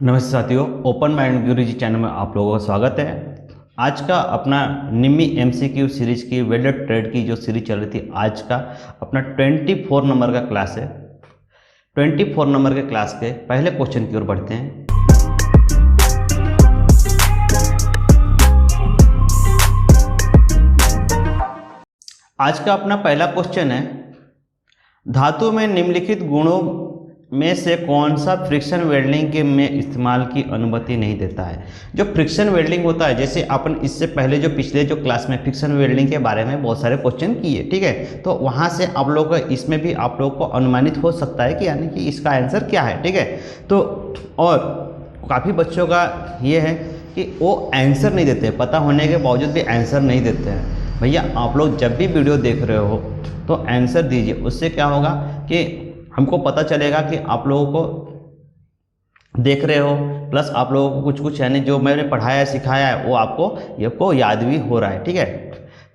नमस्ते साथियों, open mind गुरुजी channel में आप लोगों का स्वागत है। आज का अपना निम्मी एमसीक्यू सीरीज की वेल्डेड ट्रेड की जो सीरीज चल रही थी, आज का अपना 24 नंबर का क्लास है। 24 नंबर के क्लास के पहले क्वेश्चन की ओर बढ़ते हैं। आज का अपना पहला क्वेश्चन है, धातु में निम्नलिखित गुणों में से कौन सा फ्रिक्शन वेल्डिंग के में इस्तेमाल की अनुमति नहीं देता है। जो फ्रिक्शन वेल्डिंग होता है, जैसे अपन इससे पहले जो पिछले जो क्लास में फ्रिक्शन वेल्डिंग के बारे में बहुत सारे क्वेश्चन किए, ठीक है, तो वहाँ से आप लोग को इसमें भी आप लोग को अनुमानित हो सकता है कि यानी कि इसका आंसर क्या है, ठीक है। तो और काफ़ी बच्चों का ये है कि वो आंसर नहीं देते, पता होने के बावजूद भी आंसर नहीं देते हैं। भैया आप लोग जब भी वीडियो देख रहे हो तो आंसर दीजिए, उससे क्या होगा कि हमको पता चलेगा कि आप लोगों को देख रहे हो, प्लस आप लोगों को कुछ कुछ यानी जो मैंने पढ़ाया सिखाया है वो आपको याद भी हो रहा है, ठीक है।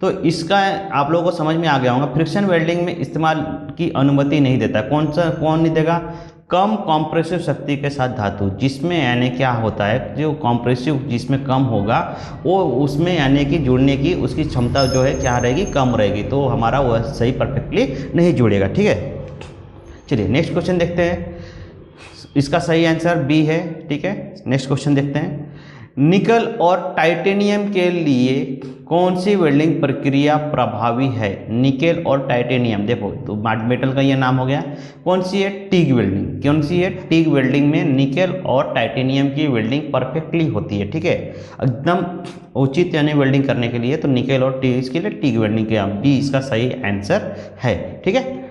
तो इसका आप लोगों को समझ में आ गया होगा। फ्रिक्शन वेल्डिंग में इस्तेमाल की अनुमति नहीं देता। कौन नहीं देगा? कम कॉम्प्रेसिव शक्ति के साथ धातु, जिसमें यानी क्या होता है, जो कॉम्प्रेसिव जिसमें कम होगा वो उसमें यानी कि जुड़ने की उसकी क्षमता जो है क्या रहेगी, कम रहेगी, तो हमारा वह सही परफेक्टली नहीं जुड़ेगा, ठीक है। चलिए नेक्स्ट क्वेश्चन देखते हैं। इसका सही आंसर बी है, ठीक है। नेक्स्ट क्वेश्चन देखते हैं। निकल और टाइटेनियम के लिए कौन सी वेल्डिंग प्रक्रिया प्रभावी है? निकेल और टाइटेनियम, देखो तो मेटल का ये नाम हो गया। कौन सी है? TIG welding. कौन सी है? टिग वेल्डिंग में निकेल और टाइटेनियम की वेल्डिंग परफेक्टली होती है, ठीक है, एकदम उचित यानी वेल्डिंग करने के लिए। तो निकेल और टिग, इसके लिए टिग वेल्डिंग के बी इसका सही आंसर है, ठीक है।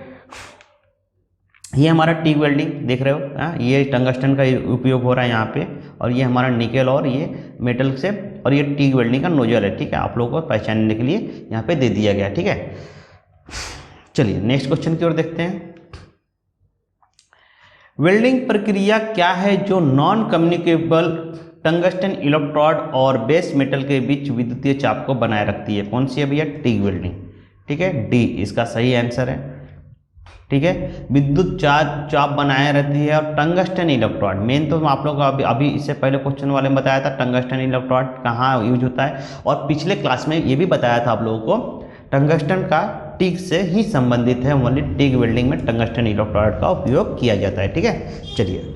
ये हमारा टिग वेल्डिंग देख रहे हो, ये टंगस्टन का उपयोग हो रहा है यहाँ पे, और ये हमारा निकेल और ये मेटल से, और ये टिग वेल्डिंग का नोजल है, ठीक है, आप लोगों को पहचानने के लिए यहाँ पे दे दिया गया, ठीक है। चलिए नेक्स्ट क्वेश्चन की ओर देखते हैं। वेल्डिंग प्रक्रिया क्या है जो नॉन कम्युनिकेबल टंगस्टन इलेक्ट्रोड और बेस मेटल के बीच विद्युतीय चाप को बनाए रखती है? कौन सी है भैया? टिग वेल्डिंग, ठीक है, डी इसका सही आंसर है, ठीक है। विद्युत चाप बनाए रहती है। और टंगस्टन इलेक्ट्रोड मेन तो आप लोग को अभी इससे पहले क्वेश्चन वाले में बताया था टंगस्टन इलेक्ट्रोड कहाँ यूज होता है, और पिछले क्लास में ये भी बताया था आप लोगों को टंगस्टन का टिग से ही संबंधित है, ओनली टिग वेल्डिंग में टंगस्टन इलेक्ट्रोड का उपयोग किया जाता है, ठीक है। चलिए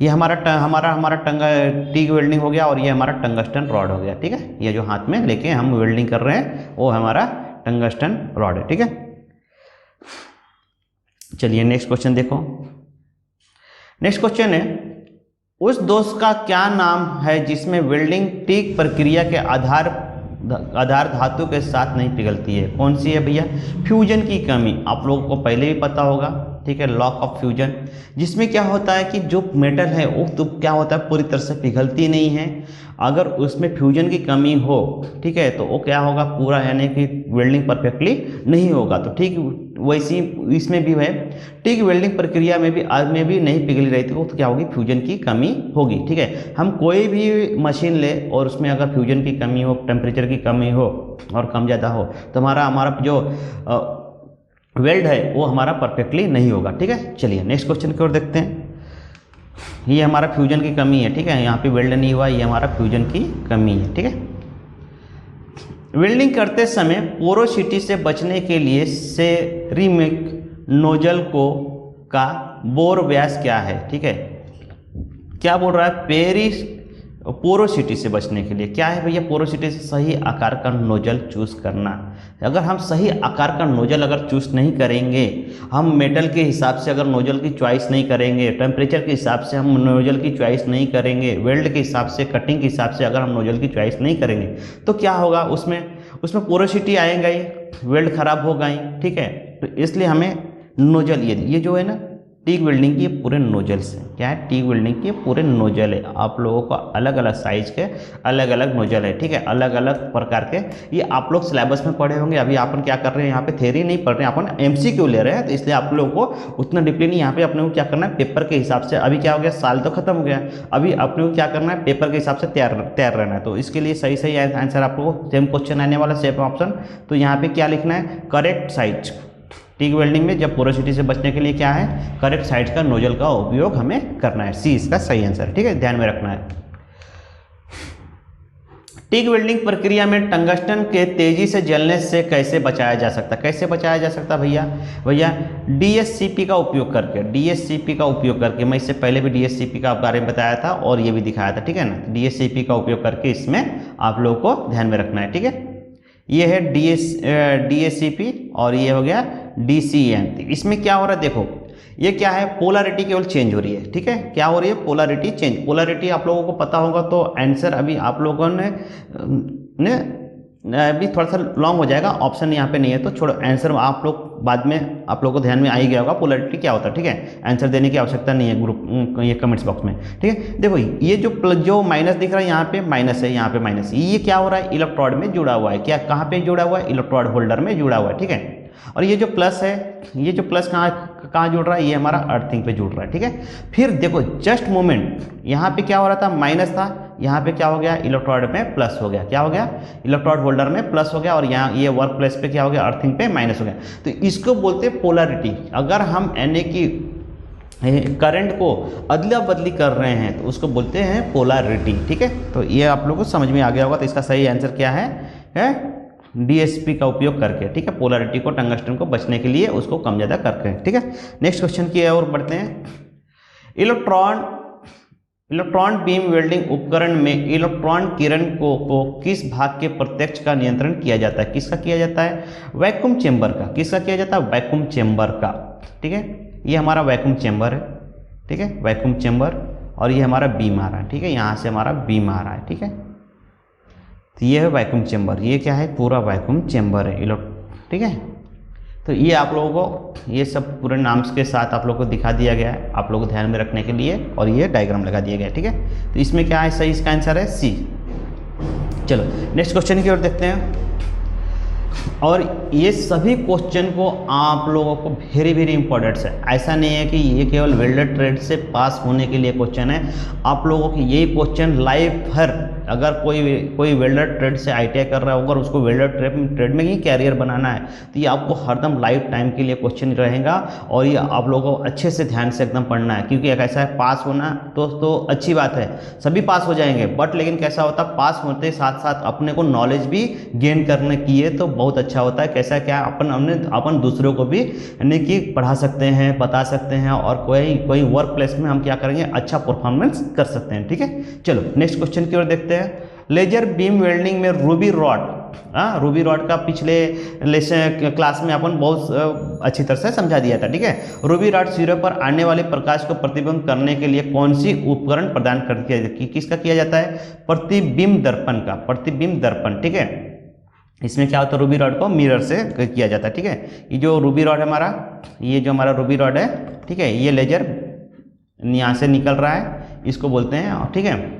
ये हमारा टिग वेल्डिंग हो गया, और ये हमारा टंगस्टन रॉड हो गया, ठीक है। ये जो हाथ में लेके हम वेल्डिंग कर रहे हैं वो हमारा टंगस्टन रॉड है, ठीक है। चलिए नेक्स्ट क्वेश्चन देखो। नेक्स्ट क्वेश्चन है, उस दोष का क्या नाम है जिसमें वेल्डिंग टिग प्रक्रिया के आधार धातु के साथ नहीं पिघलती है? कौन सी है भैया? फ्यूजन की कमी। आप लोगों को पहले भी पता होगा, ठीक है, लॉ ऑफ फ्यूजन, जिसमें क्या होता है कि जो मेटल है वो तो क्या होता है, पूरी तरह से पिघलती नहीं है। अगर उसमें फ्यूजन की कमी हो, ठीक है, तो वो क्या होगा, पूरा यानी कि वेल्डिंग परफेक्टली नहीं होगा। तो ठीक वैसी इसमें भी है, टिग वेल्डिंग प्रक्रिया में भी नहीं पिघल रही थी, तो क्या होगी, फ्यूजन की कमी होगी, ठीक है। हम कोई भी मशीन ले और उसमें अगर फ्यूजन की कमी हो, टेम्परेचर की कमी हो और कम ज़्यादा हो, तो हमारा जो वेल्ड है वो हमारा परफेक्टली नहीं होगा, ठीक है। चलिए नेक्स्ट क्वेश्चन की ओर देखते हैं। ये हमारा फ्यूजन की कमी है, ठीक है, यहाँ पे वेल्ड नहीं हुआ, ये हमारा फ्यूजन की कमी है, ठीक है। वेल्डिंग करते समय पोरोसिटी से बचने के लिए सेरेमिक नोजल का बोर व्यास क्या है? ठीक है, क्या बोल रहा है, पोरोसिटी से बचने के लिए क्या है भैया? पोरोसिटी से सही आकार का नोजल चूज करना। अगर हम सही आकार का नोजल अगर चूज नहीं करेंगे, हम मेटल के हिसाब से अगर नोजल की चॉइस नहीं करेंगे, टेम्परेचर के हिसाब से हम नोजल की चॉइस नहीं करेंगे, वेल्ड के हिसाब से, कटिंग के हिसाब से अगर हम नोजल की चॉइस नहीं करेंगे, तो क्या होगा, उसमें पोरोसिटी आएगा ही, वेल्ड खराब होगा ही, ठीक है। तो इसलिए हमें नोजल, ये जो है ना टिग वेल्डिंग की पूरे नोजल्स हैं, क्या है, टिग वेल्डिंग के पूरे नोजल है। आप लोगों को अलग अलग साइज के अलग अलग नोजल है, ठीक है, अलग अलग प्रकार के। ये आप लोग सिलेबस में पढ़े होंगे। अभी अपन क्या कर रहे हैं, यहाँ पे थ्योरी नहीं पढ़ रहे हैं, अपन एमसीक्यू ले रहे हैं, तो इसलिए आप लोगों को उतना डीपली नहीं, यहाँ पे अपने को क्या करना है, पेपर के हिसाब से। अभी क्या हो गया, साल तो खत्म हो गया, अभी अपने को क्या करना है, पेपर के हिसाब से तैयार रहना है। तो इसके लिए सही आंसर आपको सेम क्वेश्चन आने वाला, सेम ऑप्शन। तो यहाँ पे क्या लिखना है, करेक्ट साइज, टिक वेल्डिंग में जब पोरोसिटी से बचने के लिए क्या है, करेक्ट साइड का नोजल का उपयोग हमें करना है। सी इसका सही आंसर है, ठीक है, ध्यान में रखना है। टिक वेल्डिंग प्रक्रिया में टंगस्टन के तेजी से जलने से कैसे बचाया जा सकता है? कैसे बचाया जा सकता है भैया डीएससीपी का उपयोग करके। डीएससीपी का उपयोग करके, मैं इससे पहले भी डीएससीपी का बारे में बताया था और ये भी दिखाया था, ठीक है ना। डीएससीपी का उपयोग करके इसमें आप लोगों को ध्यान में रखना है, ठीक है। ये है डीएससीपी और ये हो गया डीसीएन। इसमें क्या हो रहा है देखो, ये क्या है, पोलैरिटी केवल चेंज हो रही है, ठीक है। क्या हो रही है, पोलैरिटी चेंज। पोलैरिटी आप लोगों को पता होगा तो आंसर अभी आप लोगों ने अभी थोड़ा सा लॉन्ग हो जाएगा, ऑप्शन यहाँ पे नहीं है तो छोड़ो, आंसर आप लोग बाद में आप लोगों को ध्यान में आ ही गया होगा पोलैरिटी क्या होता है, ठीक है। आंसर देने की आवश्यकता नहीं है ग्रुप ये कमेंट्स बॉक्स में, ठीक है। देखो ये जो माइनस दिख रहा है यहाँ पे माइनस है, यहाँ पे माइनस, ये क्या हो रहा है, इलेक्ट्रोड में जुड़ा हुआ है। क्या कहाँ पे जुड़ा हुआ है, इलेक्ट्रोड होल्डर में जुड़ा हुआ है, ठीक है। और ये जो प्लस है, ये जो प्लस कहाँ जुड़ रहा है, ये हमारा अर्थिंग पे जुड़ रहा है, ठीक है। फिर देखो जस्ट मोमेंट, यहाँ पे क्या हो रहा था, माइनस था, यहाँ पे क्या हो गया, इलेक्ट्रोड में प्लस हो गया। क्या हो गया, इलेक्ट्रोड होल्डर में प्लस हो गया और यहाँ ये वर्क प्लेस पे क्या हो गया, अर्थिंग पे माइनस हो गया। तो इसको बोलते हैं पोलैरिटी। अगर हम यानी कि करंट को अदला बदली कर रहे हैं तो उसको बोलते हैं पोलैरिटी, ठीक है। तो ये आप लोगों को समझ में आ गया होगा। तो इसका सही आंसर क्या है डीएसपी का उपयोग करके, ठीक है। पोलैरिटी को, टंगस्टन को बचने के लिए उसको कम ज़्यादा करके, ठीक है। नेक्स्ट क्वेश्चन की ओर बढ़ते हैं। इलेक्ट्रॉन बीम वेल्डिंग उपकरण में इलेक्ट्रॉन किरण को किस भाग के प्रत्यक्ष का नियंत्रण किया जाता है? किसका किया जाता है, वैक्यूम चेंबर का। किसका किया जाता है, वैक्यूम चेंबर का, ठीक है। ये हमारा वैक्यूम चेंबर है, ठीक है, वैक्यूम चेंबर। और ये हमारा बीम आ रहा है, ठीक है, यहाँ से हमारा बीम आ रहा है, ठीक है। तो ये है वैक्यूम चेंबर, ये क्या है, पूरा वैक्यूम चेंबर है, ठीक है। तो ये आप लोगों को ये सब पूरे नाम के साथ आप लोगों को दिखा दिया गया है आप लोगों को ध्यान में रखने के लिए, और ये डायग्राम लगा दिया गया है, ठीक है। तो इसमें क्या है सही, इसका आंसर है सी। चलो नेक्स्ट क्वेश्चन की ओर देखते हैं। और ये सभी क्वेश्चन को आप लोगों को वेरी वेरी इंपॉर्टेंट है। ऐसा नहीं है कि ये केवल वेल्डर ट्रेड से पास होने के लिए क्वेश्चन है, आप लोगों की यही क्वेश्चन लाइफ भर, अगर कोई वेल्डर ट्रेड से आईटीआई कर रहा होगा और उसको वेल्डर ट्रेड में ही कैरियर बनाना है तो ये आपको हरदम लाइफ टाइम के लिए क्वेश्चन रहेगा। और ये आप लोगों को अच्छे से ध्यान से एकदम पढ़ना है, क्योंकि ऐसा है पास होना तो अच्छी बात है, सभी पास हो जाएंगे, बट लेकिन कैसा होता है पास होते साथ साथ अपने को नॉलेज भी गेन करने की है तो बहुत अच्छा होता है। कैसा क्या अपन दूसरों को भी यानी कि पढ़ा सकते हैं, बता सकते हैं, और कोई वर्क प्लेस में हम क्या करेंगे, अच्छा परफॉर्मेंस कर सकते हैं, ठीक है। चलो नेक्स्ट क्वेश्चन की ओर देखते हैं। लेजर बीम वेल्डिंग में रूबी रॉड का पिछले लेसन क्लास में अपन बहुत अच्छी तरह से समझा दिया था, ठीक है। रूबी रॉड सिरे पर आने वाले प्रकाश को प्रतिबिंब करने के लिए कौन सी उपकरण प्रदान करती है? किसका किया जाता है, प्रतिबिंब दर्पण का, प्रतिबिंब दर्पण, ठीक है। इसमें क्या होता है, रूबी रॉड को मिरर से किया जाता है, ठीक है। ये जो रूबी रॉड है हमारा, ये जो हमारा रूबी रॉड है, ठीक है, ये लेजर यहाँ से निकल रहा है, इसको बोलते हैं, ठीक है।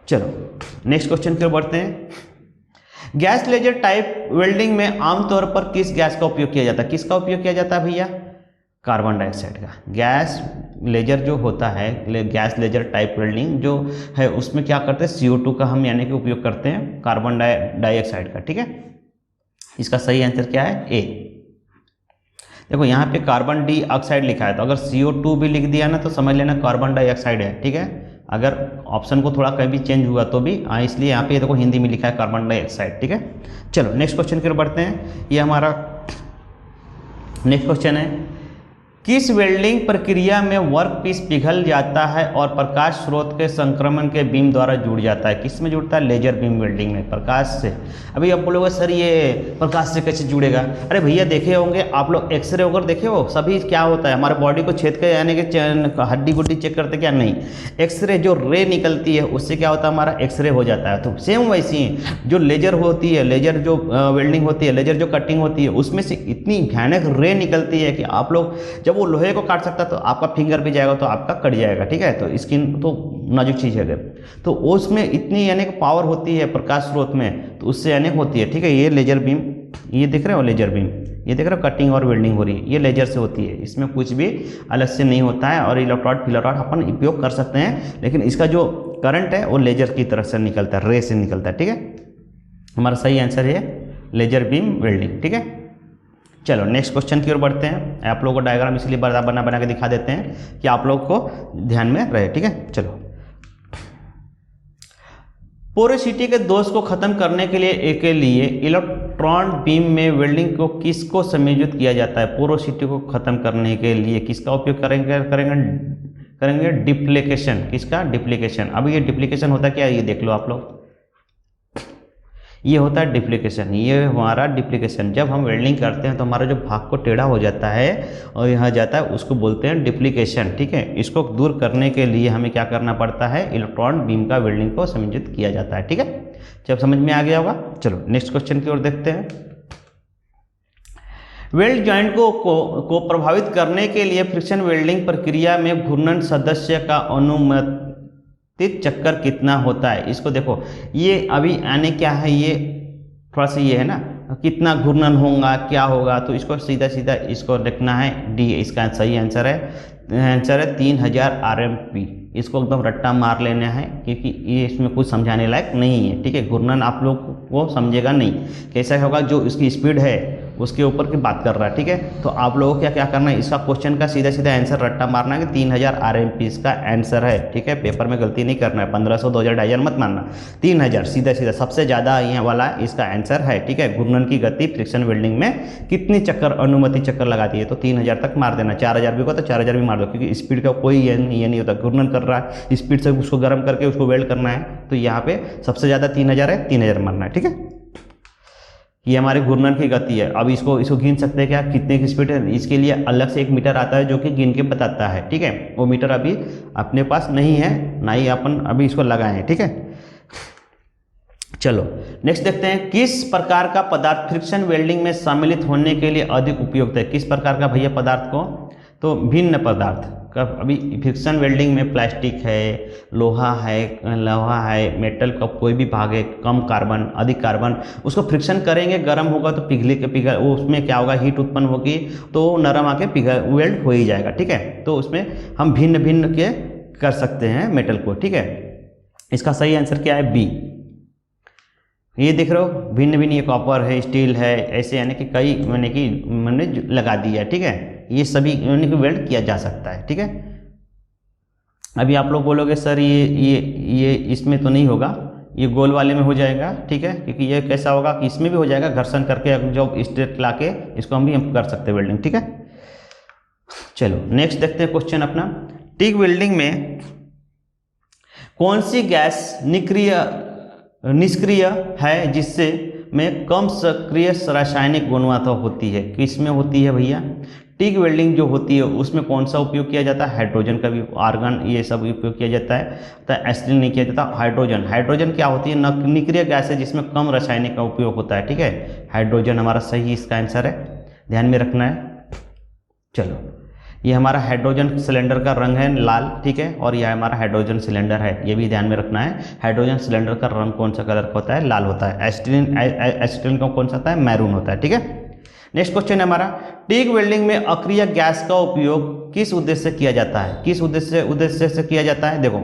चलो नेक्स्ट क्वेश्चन की ओर बढ़ते हैं। गैस लेजर टाइप वेल्डिंग में आमतौर पर किस गैस का उपयोग किया जाता है? किसका उपयोग किया जाता है भैया, कार्बन डाइऑक्साइड का। गैस लेजर जो होता है, गैस लेजर टाइप वेल्डिंग जो है उसमें क्या करते हैं, CO2 का हम यानी कि उपयोग करते हैं, कार्बन डाइऑक्साइड का, ठीक है। इसका सही आंसर क्या है, ए। देखो यहाँ पे कार्बन डाइऑक्साइड लिखा है, तो अगर CO2 भी लिख दिया ना तो समझ लेना कार्बन डाइऑक्साइड है, ठीक है। अगर ऑप्शन को थोड़ा कहीं भी चेंज हुआ तो भी इसलिए यहाँ पे देखो हिंदी में लिखा है कार्बन डाइऑक्साइड, ठीक है। चलो नेक्स्ट क्वेश्चन की ओर बढ़ते हैं। ये हमारा नेक्स्ट क्वेश्चन है, किस वेल्डिंग प्रक्रिया में वर्कपीस पिघल जाता है और प्रकाश स्रोत के संक्रमण के बीम द्वारा जुड़ जाता है? किस में जुड़ता है, लेजर बीम वेल्डिंग में, प्रकाश से। अभी आप बोलोगे सर ये प्रकाश से कैसे जुड़ेगा? अरे भैया देखे होंगे आप लोग, एक्सरे वगैरह देखे हो, सभी क्या होता है हमारे बॉडी को छेद के यानी कि हड्डी गुड्डी चेक करते क्या, नहीं, एक्सरे जो रे निकलती है उससे क्या होता है, हमारा एक्सरे हो जाता है। तो सेम वैसी ही जो लेजर होती है, लेजर जो वेल्डिंग होती है, लेजर जो कटिंग होती है, उसमें से इतनी भयानक रे निकलती है कि आप लोग जब वो लोहे को काट सकता है तो आपका फिंगर भी जाएगा तो आपका कट जाएगा, ठीक है। तो स्किन तो नाजुक चीज़ है, तो उसमें इतनी यानी कि पावर होती है प्रकाश स्रोत में, तो उससे यानी होती है, ठीक है। ये लेजर बीम, ये देख रहे हो लेजर बीम, ये देख रहे हो कटिंग और वेल्डिंग हो रही है, ये लेजर से होती है, इसमें कुछ भी अलग से नहीं होता है। और इलेक्ट्रोड फिलरॉड अपन उपयोग कर सकते हैं, लेकिन इसका जो करंट है वो लेजर की तरफ से निकलता है, रे से निकलता है, ठीक है। हमारा सही आंसर है लेजर बीम वेल्डिंग, ठीक है। चलो नेक्स्ट क्वेश्चन की ओर बढ़ते हैं। आप लोगों को डायग्राम इसलिए बना के दिखा देते हैं कि आप लोग को ध्यान में रहे, ठीक है। चलो, पोरोसिटी के दोष को खत्म करने के लिए इलेक्ट्रॉन बीम में वेल्डिंग को किसको समायोजित किया जाता है? पोरोसिटी को खत्म करने के लिए किसका उपयोग करेंगे डिप्लीकेशन। किसका? डिप्लीकेशन। अब ये डिप्लीकेशन होता क्या है ये देख लो आप लोग। ये होता है डिप्लीकेशन, ये हमारा डिप्लीकेशन। जब हम वेल्डिंग करते हैं तो हमारा जो भाग को टेढ़ा हो जाता है और यहाँ जाता है, उसको बोलते हैं डिप्लीकेशन, ठीक है। इसको दूर करने के लिए हमें क्या करना पड़ता है? इलेक्ट्रॉन बीम का वेल्डिंग को समायोजित किया जाता है, ठीक है। जब समझ में आ गया होगा, चलो नेक्स्ट क्वेश्चन की ओर देखते हैं। वेल्ड जॉइंट को प्रभावित करने के लिए फ्रिक्शन वेल्डिंग प्रक्रिया में घूर्णन सदस्य का अनुमतित चक्कर कितना होता है? इसको देखो, ये अभी आने क्या है, ये थोड़ा सा ये है ना, कितना घूर्णन होगा, क्या होगा, तो इसको सीधा सीधा इसको लिखना है डी। इसका सही आंसर है 3000 RMP। इसको एकदम रट्टा मार लेना है क्योंकि ये इसमें कुछ समझाने लायक नहीं है, ठीक है। घूर्णन आप लोग को समझेगा नहीं, कैसा होगा, जो इसकी स्पीड है उसके ऊपर की बात कर रहा है, ठीक है। तो आप लोगों को क्या करना है, इसका क्वेश्चन का सीधा सीधा आंसर रट्टा मारना है कि 3000 RMP इसका आंसर है, ठीक है। पेपर में गलती नहीं करना है, 1500 2000 2000 मत मानना, 3000 सीधा सीधा सबसे ज़्यादा यहाँ वाला इसका आंसर है, ठीक है। घूर्णन की गति फ्रिक्शन वेल्डिंग में कितनी चक्कर, अनुमति चक्कर लगाती है? तो 3000 तक मार देना। 4000 भी होगा तो 4000 भी मार दो, क्योंकि स्पीड का कोई ये नहीं होता। घूर्णन कर रहा है, स्पीड से उसको गर्म करके उसको वेल्ड करना है, तो यहाँ पे सबसे ज़्यादा 3000 है, 3000 मारना है, ठीक है। ये हमारे घूर्णन की गति है। अब इसको गिन सकते हैं क्या, कितने की स्पीड है? इसके लिए अलग से एक मीटर आता है जो कि गिन के बताता है, ठीक है। वो मीटर अभी अपने पास नहीं है, ना ही अपन अभी इसको लगाए हैं, ठीक है। चलो नेक्स्ट देखते हैं, किस प्रकार का पदार्थ फ्रिक्शन वेल्डिंग में सम्मिलित होने के लिए अधिक उपयुक्त है? किस प्रकार का भैया पदार्थ को? तो भिन्न पदार्थ का। अभी फ्रिक्शन वेल्डिंग में प्लास्टिक है, लोहा है, मेटल का कोई भी भाग है, कम कार्बन, अधिक कार्बन, उसको फ्रिक्शन करेंगे, गर्म होगा तो पिघल उसमें क्या होगा, हीट उत्पन्न होगी तो नरम आके वेल्ड हो ही जाएगा, ठीक है। तो उसमें हम भिन्न भिन्न के कर सकते हैं मेटल को, ठीक है। इसका सही आंसर क्या है? बी। ये देख रहे हो, भिन्न भिन्न, ये कॉपर है, स्टील है, ऐसे यानी कि कई मैंने लगा दिया है, ठीक है। ये सभी यानी कि वेल्ड किया जा सकता है, ठीक है। अभी आप लोग बोलोगे सर ये इसमें तो नहीं होगा, ये गोल वाले में हो जाएगा, ठीक है, क्योंकि ये कैसा होगा कि इसमें भी हो जाएगा, घर्षण करके जो स्ट्रेट ला के इसको हम भी कर सकते हैं वेल्डिंग, ठीक है। चलो नेक्स्ट देखते हैं क्वेश्चन अपना। टिग वेल्डिंग में कौन सी गैस निष्क्रिय है जिससे में कम सक्रिय रासायनिक गुणवत्ता होती है? किसमें होती है भैया? टिग वेल्डिंग जो होती है उसमें कौन सा उपयोग किया जाता है? हाइड्रोजन का भी, आर्गन, ये सब उपयोग किया जाता है, तो एसिटिल नहीं किया जाता। हाइड्रोजन क्या होती है? निष्क्रिय गैस है जिसमें कम रासायनिक का उपयोग होता है, ठीक है। हाइड्रोजन हमारा सही इसका आंसर है, ध्यान में रखना है। चलो, ये हमारा हाइड्रोजन सिलेंडर का रंग है लाल, ठीक है, और यह हमारा हाइड्रोजन सिलेंडर है, ये भी ध्यान में रखना है। हाइड्रोजन सिलेंडर का रंग कौन सा कलर का होता है? लाल होता है। एसिटिलीन का कौन सा होता है? मैरून होता है, ठीक है। नेक्स्ट क्वेश्चन है हमारा, टिग वेल्डिंग में अक्रिय गैस का उपयोग किस उद्देश्य से किया जाता है? किस उद्देश्य से किया जाता है? देखो,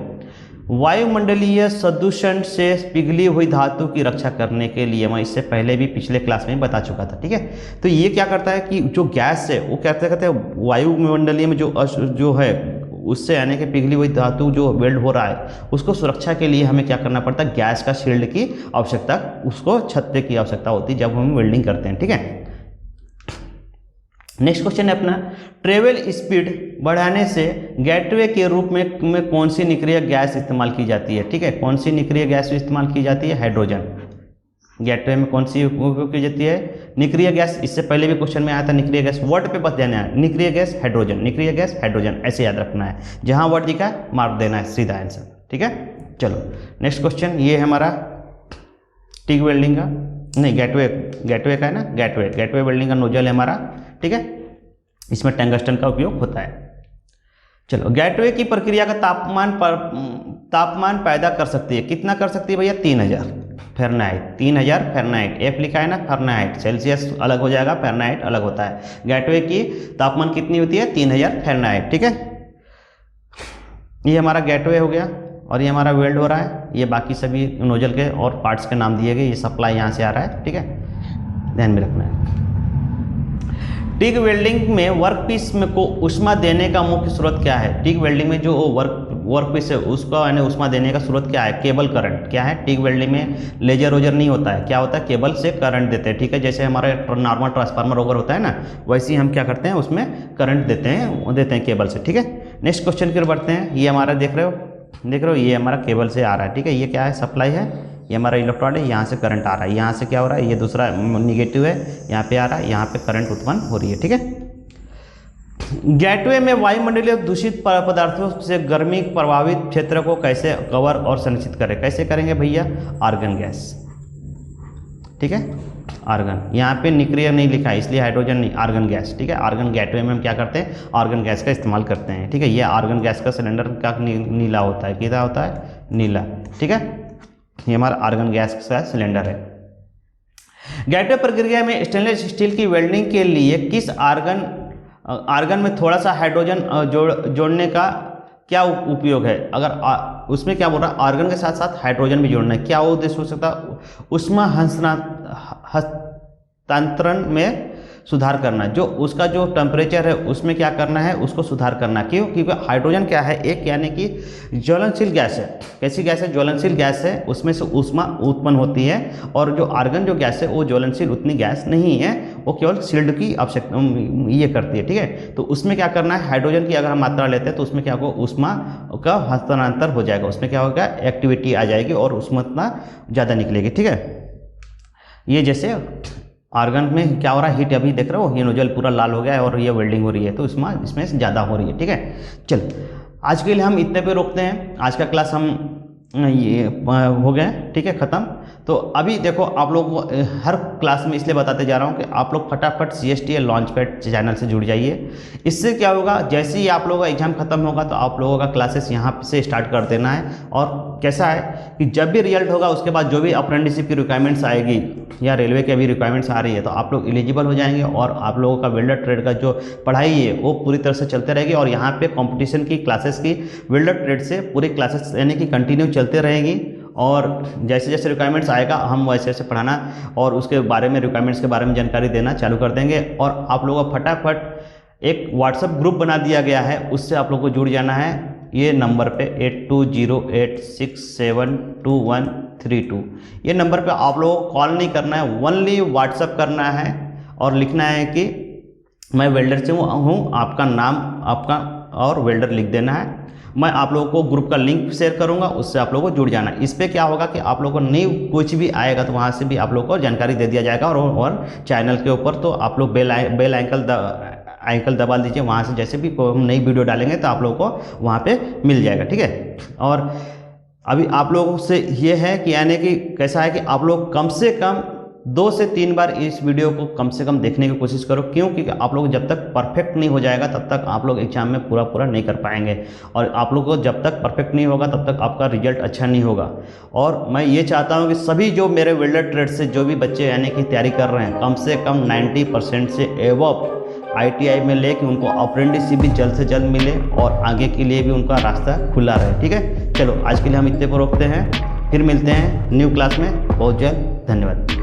वायुमंडलीय प्रदूषण से पिघली हुई धातु की रक्षा करने के लिए। मैं इससे पहले भी पिछले क्लास में बता चुका था, ठीक है। तो ये क्या करता है कि जो गैस है वो क्या कहते हैं, वायुमंडलीय में जो है उससे यानी कि पिघली हुई धातु जो वेल्ड हो रहा है उसको सुरक्षा के लिए हमें क्या करना पड़ता है? गैस का शील्ड की आवश्यकता, उसको छत्ते की आवश्यकता होती है जब हम वेल्डिंग करते हैं, ठीक है। नेक्स्ट क्वेश्चन है अपना, ट्रेवल स्पीड बढ़ाने से गेटवे के रूप में कौन सी निष्क्रिय गैस इस्तेमाल की जाती है? ठीक है, कौन सी निष्क्रिय गैस इस्तेमाल की जाती है? हाइड्रोजन। गेटवे में कौन सी उपयोग की जाती है? निष्क्रिय गैस। इससे पहले भी क्वेश्चन में आया था निष्क्रिय गैस, वर्ड पे बस देना है, निष्क्रिय गैस हाइड्रोजन, निष्क्रिय गैस हाइड्रोजन, ऐसे याद रखना है। जहां वर्ड दिखा मार देना है, सीधा आंसर, ठीक है। चलो नेक्स्ट क्वेश्चन, ये है हमारा टिग वेल्डिंग का, नहीं गेटवे का है ना, गेटवे वेल्डिंग का नोजल है हमारा, ठीक है। इसमें टंगस्टन का उपयोग होता है। चलो, गेटवे की प्रक्रिया का तापमान पैदा कर सकती है, कितना कर सकती है भैया? 3000 फ़ारेनहाइट। 3000 फ़ारेनहाइट, एफ लिखा है ना, फ़ारेनहाइट, सेल्सियस अलग हो जाएगा, फ़ारेनहाइट अलग होता है। गेटवे की तापमान कितनी होती है? 3000 फ़ारेनहाइट, ठीक है। ये हमारा गेटवे हो गया और ये हमारा वेल्ड हो रहा है, ये बाकी सभी नोजल के और पार्ट्स के नाम दिए गए, ये सप्लाई यहाँ से आ रहा है, ठीक है, ध्यान में रखना है। टिक वेल्डिंग में वर्क पीस में को उष्मा देने का मुख्य स्रोत क्या है? टिक वेल्डिंग में जो वर्क पीस है उसको यानी उष्मा देने का स्रोत क्या है? Cable current. क्या है? टिक वेल्डिंग में लेजर वोजर नहीं होता है, क्या होता है? केबल से करंट देते हैं, ठीक है। जैसे हमारे नॉर्मल ट्रांसफार्मर वगैरह होता है ना, वैसे ही हम क्या करते हैं उसमें करंट देते हैं केबल से, ठीक है। नेक्स्ट क्वेश्चन की ओर बढ़ते हैं। ये हमारा देख रहे हो ये हमारा केबल से आ रहा है, ठीक है। ये क्या है? सप्लाई है। ये हमारा इलेक्ट्रॉड है, यहाँ से करंट आ रहा है, यहाँ से क्या हो रहा है? ये दूसरा निगेटिव है, यहाँ पे आ रहा है, यहाँ पे करंट उत्पन्न हो रही है, ठीक है। गेटवे में वायुमंडलीय दूषित पदार्थों से गर्मी प्रभावित क्षेत्र को कैसे कवर और संरक्षित करें? कैसे करेंगे भैया? आर्गन गैस, ठीक है। आर्गन, यहाँ पे निक्रिय नहीं लिखा है इसलिए हाइड्रोजन नहीं, आर्गन गैस, ठीक है। आर्गन गेटवे में हम क्या करते हैं? आर्गन गैस का इस्तेमाल करते हैं, ठीक है। ये आर्गन गैस का सिलेंडर का नीला होता है, कितना होता है? नीला, ठीक है। ये हमारा आर्गन गैस का सिलेंडर है। गेटवे प्रक्रिया में स्टेनलेस स्टील की वेल्डिंग के लिए किस आर्गन में थोड़ा सा हाइड्रोजन जोड़ने का क्या उपयोग है? अगर उसमें क्या बोल रहा है? आर्गन के साथ साथ हाइड्रोजन भी जोड़ना है, क्या उद्देश्य हो सकता है? ऊष्मा हस्तांतरण में सुधार करना, जो उसका जो टेम्परेचर है उसमें क्या करना है? उसको सुधार करना। क्यों? क्योंकि हाइड्रोजन क्या है? एक यानी कि ज्वलनशील गैस है। कैसी गैस है? ज्वलनशील गैस है, उसमें से ऊष्मा उत्पन्न होती है। और जो आर्गन जो गैस है वो ज्वलनशील उतनी गैस नहीं है, वो केवल शील्ड की आवश्यकता ये करती है, ठीक है। तो उसमें क्या करना है? हाइड्रोजन की अगर हम मात्रा लेते हैं तो उसमें क्या होगा? ऊष्मा का हस्तांतरण हो जाएगा, उसमें क्या होगा? एक्टिविटी आ जाएगी और ऊष्मा उतना ज़्यादा निकलेगी, ठीक है। ये जैसे आर्गन में क्या हो रहा है? हीट अभी देख रहे हो, ये नोजल पूरा लाल हो गया है और ये वेल्डिंग हो रही है, तो इसमें ज़्यादा हो रही है, ठीक है। चल, आज के लिए हम इतने पे रोकते हैं। आज का क्लास हम ये हो गए, ठीक है, ख़त्म। तो अभी देखो आप लोग हर क्लास में इसलिए बताते जा रहा हूँ कि आप लोग फटाफट CSTL लॉन्चपैड चैनल से जुड़ जाइए। इससे क्या होगा? जैसे ही आप लोगों का एग्जाम खत्म होगा तो आप लोगों का क्लासेस यहाँ से स्टार्ट कर देना है। और कैसा है कि जब भी रिजल्ट होगा उसके बाद जो भी अप्रेंटिसशिप की रिक्वायरमेंट्स आएगी या रेलवे की अभी रिक्वायरमेंट्स आ रही है तो आप लोग एलिजिबल हो जाएंगे और आप लोगों का वेल्डर ट्रेड का जो पढ़ाई है वो पूरी तरह से चलते रहेगी। और यहाँ पे कंपटीशन की क्लासेस की वेल्डर ट्रेड से पूरी क्लासेस यानी कि कंटिन्यू चलते रहेंगी। और जैसे जैसे रिक्वायरमेंट्स आएगा हम वैसे वैसे पढ़ाना और उसके बारे में रिक्वायरमेंट्स के बारे में जानकारी देना चालू कर देंगे। और आप लोगों को फटाफट एक व्हाट्सएप ग्रुप बना दिया गया है, उससे आप लोग को जुड़ जाना है। ये नंबर पे 8208672132 ये नंबर पे आप लोगों को कॉल नहीं करना है, ओनली व्हाट्सएप करना है और लिखना है कि मैं वेल्डर से हूँ, आपका नाम आपका और वेल्डर लिख देना है। मैं आप लोगों को ग्रुप का लिंक शेयर करूंगा, उससे आप लोगों को जुड़ जाना। इस पर क्या होगा कि आप लोगों को न्यू कुछ भी आएगा तो वहाँ से भी आप लोगों को जानकारी दे दिया जाएगा। और चैनल के ऊपर तो आप लोग बेल आइकन दबा दीजिए, वहाँ से जैसे भी हम नई वीडियो डालेंगे तो आप लोगों को वहाँ पे मिल जाएगा, ठीक है। और अभी आप लोगों से ये है कि यानी कि कैसा है कि आप लोग कम से कम 2 से 3 बार इस वीडियो को कम से कम देखने की कोशिश करो। क्यों? क्योंकि आप लोग जब तक परफेक्ट नहीं हो जाएगा तब तक आप लोग एग्जाम में पूरा नहीं कर पाएंगे। और आप लोग को जब तक परफेक्ट नहीं होगा तब तक आपका रिजल्ट अच्छा नहीं होगा। और मैं ये चाहता हूँ कि सभी जो मेरे वेल्डर ट्रेड से जो भी बच्चे यानी कि तैयारी कर रहे हैं, कम से कम 90% से एवब ITI में लेके उनको अप्रेंटिसशिप भी जल्द से जल्द मिले और आगे के लिए भी उनका रास्ता खुला रहे, ठीक है। चलो आज के लिए हम इतने पर रोकते हैं, फिर मिलते हैं न्यू क्लास में बहुत जल्द। धन्यवाद।